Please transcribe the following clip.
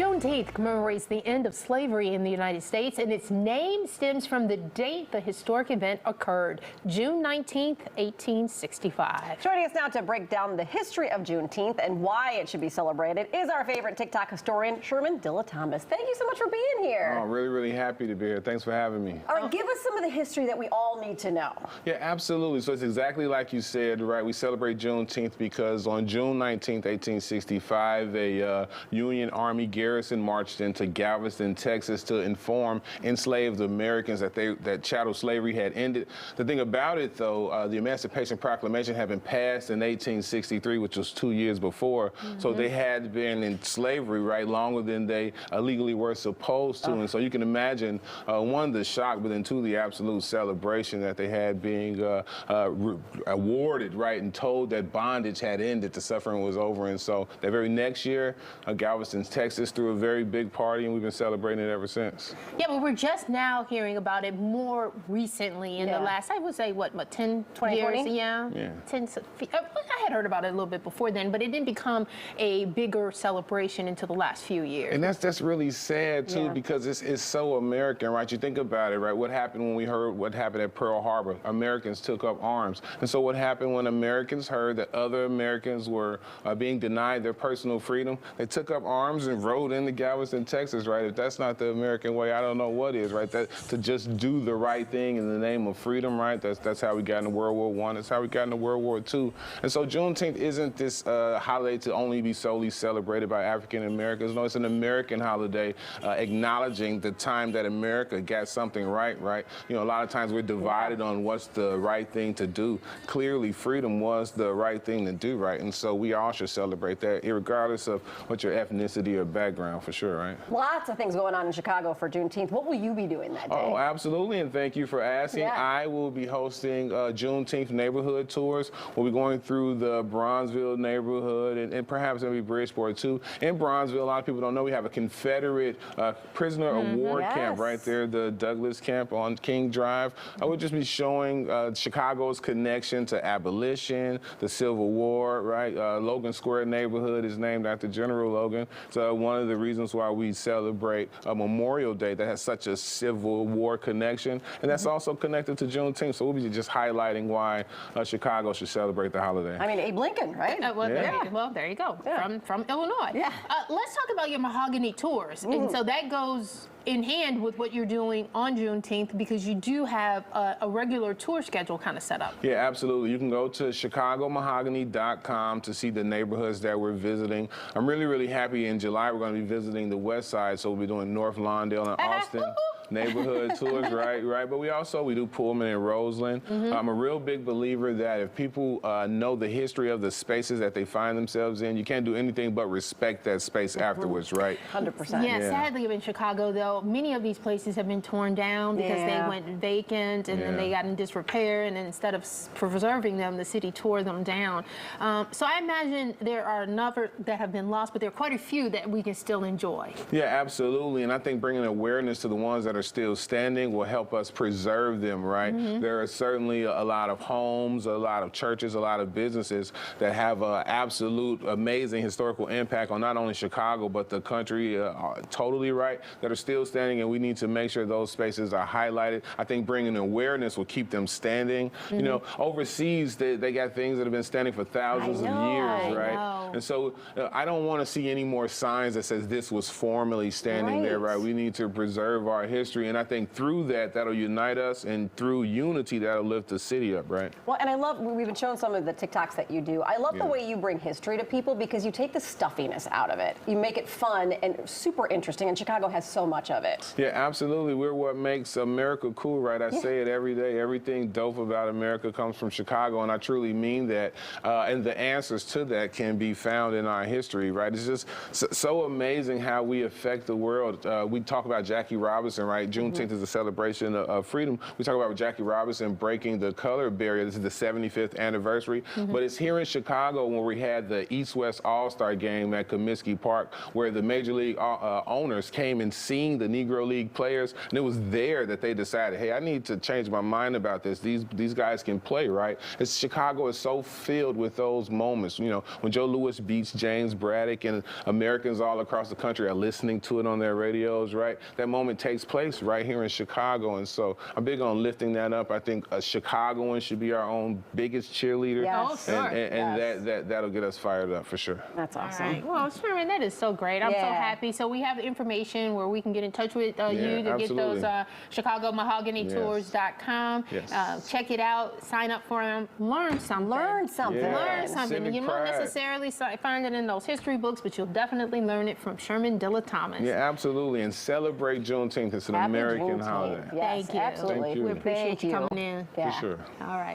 Juneteenth commemorates the end of slavery in the United States, and its name stems from the date the historic event occurred, June 19th, 1865. Joining us now to break down the history of Juneteenth and why it should be celebrated is our favorite TikTok historian, Sherman Dilla Thomas. Thank you so much for being here. Oh, really happy to be here. Thanks for having me. All right, give us some of the history that we all need to know. Yeah, absolutely. So it's exactly like you said, right? We celebrate Juneteenth because on June 19th, 1865, a Union Army garrison marched into Galveston, Texas to inform enslaved Americans that chattel slavery had ended. The thing about it, though, the Emancipation Proclamation had been passed in 1863, which was 2 years before. So they had been in slavery, right, longer than they legally were supposed to. And so you can imagine, one, the shock, but then two, the absolute celebration that they had being awarded, right, and told that bondage had ended, the suffering was over. And so that very next year, Galveston, Texas, threw a very big party, and we've been celebrating it ever since. Yeah, but we're just now hearing about it more recently in the last, I would say, what 10, 20 years? Yeah. 10, I had heard about it a little bit before then, but it didn't become a bigger celebration until the last few years. And that's really sad, too, because it's so American, right? You think about it, right? What happened when we heard what happened at Pearl Harbor? Americans took up arms. And so what happened when Americans heard that other Americans were being denied their personal freedom? They took up arms and rode into Galveston, Texas, right? If that's not the American way, I don't know what is, right? That to just do the right thing in the name of freedom, right? That's how we got into World War I. That's how we got into World War II. And so Juneteenth isn't this holiday to only be solely celebrated by African Americans. No, it's an American holiday acknowledging the time that America got something right, right? You know, a lot of times we're divided on what's the right thing to do. Clearly, freedom was the right thing to do, right? And so we all should celebrate that, regardless of what your ethnicity or background, for sure, right? Lots of things going on in Chicago for Juneteenth. What will you be doing that day? Oh, absolutely, and thank you for asking. Yeah. I will be hosting Juneteenth neighborhood tours. We'll be going through the Bronzeville neighborhood and perhaps maybe Bridgeport, too. In Bronzeville, a lot of people don't know, we have a Confederate prisoner of war camp right there, the Douglas Camp on King Drive. I would just be showing Chicago's connection to abolition, the Civil War, right? Logan Square neighborhood is named after General Logan. So one of the reasons why we celebrate a Memorial Day that has such a Civil War connection, and that's also connected to Juneteenth. So we'll be just highlighting why Chicago should celebrate the holiday. I mean, Abe Lincoln, right? There you go. From Illinois. Yeah. Let's talk about your mahogany tours. And so that goes in hand with what you're doing on Juneteenth, because you do have a regular tour schedule kind of set up. Yeah, absolutely. You can go to chicagomahogany.com to see the neighborhoods that we're visiting. I'm really happy. In July, we're going to be visiting the West Side, so we'll be doing North Lawndale and Austin neighborhood tours, right? But we do Pullman and Roseland. I'm a real big believer that if people know the history of the spaces that they find themselves in, you can't do anything but respect that space afterwards, right? 100%. Yeah, sadly in Chicago, though, many of these places have been torn down because they went vacant and then they got in disrepair, and then instead of preserving them, the city tore them down. So I imagine there are a number that have been lost, but there are quite a few that we can still enjoy. Yeah, absolutely. And I think bringing awareness to the ones that are still standing will help us preserve them, right? There are certainly a lot of homes, a lot of churches, a lot of businesses that have an absolute amazing historical impact on not only Chicago, but the country totally, right, that are still standing, and we need to make sure those spaces are highlighted. I think bringing awareness will keep them standing. You know, overseas, they got things that have been standing for thousands of years, right? And so I don't want to see any more signs that says this was formerly standing there, right? We need to preserve our history, and I think through that, that'll unite us, and through unity, that'll lift the city up, right? Well, and I love, we've been showing some of the TikToks that you do. I love the way you bring history to people, because you take the stuffiness out of it. You make it fun and super interesting, and Chicago has so much of it. Yeah, absolutely. We're what makes America cool, right? I say it every day. Everything dope about America comes from Chicago, and I truly mean that. And the answers to that can be found in our history, right? It's just so amazing how we affect the world. We talk about Jackie Robinson, right? Juneteenth is a celebration of freedom. We talk about Jackie Robinson breaking the color barrier. This is the 75th anniversary. But it's here in Chicago when we had the East-West All-Star game at Comiskey Park, where the Major League owners came and seen the Negro League players, and it was there that they decided, hey, I need to change my mind about this. These guys can play, right? Chicago is so filled with those moments. You know, when Joe Louis Lewis beats James Braddock, and Americans all across the country are listening to it on their radios, right? That moment takes place right here in Chicago, and so I'm big on lifting that up. I think a Chicagoan should be our own biggest cheerleader, Yes. Oh, sure. and Yes. that'll get us fired up for sure. That's awesome. All right. Well, Sherman, that is so great. I'm so Yeah. happy. So we have the information where we can get in touch with you to absolutely. get those ChicagoMahoganyTours.com. Yes. Check it out. Sign up for them. Learn something. Learn something. Yeah. Learn something. Civic You won't pride. necessarily find it in those history books, but you'll definitely learn it from Sherman Dilla Thomas. Yeah, absolutely. And celebrate Juneteenth. It's an Happy American Juneteenth. holiday. Yes, Thank you. absolutely. Thank you. We appreciate Thank you coming in. Yeah. For sure. All right.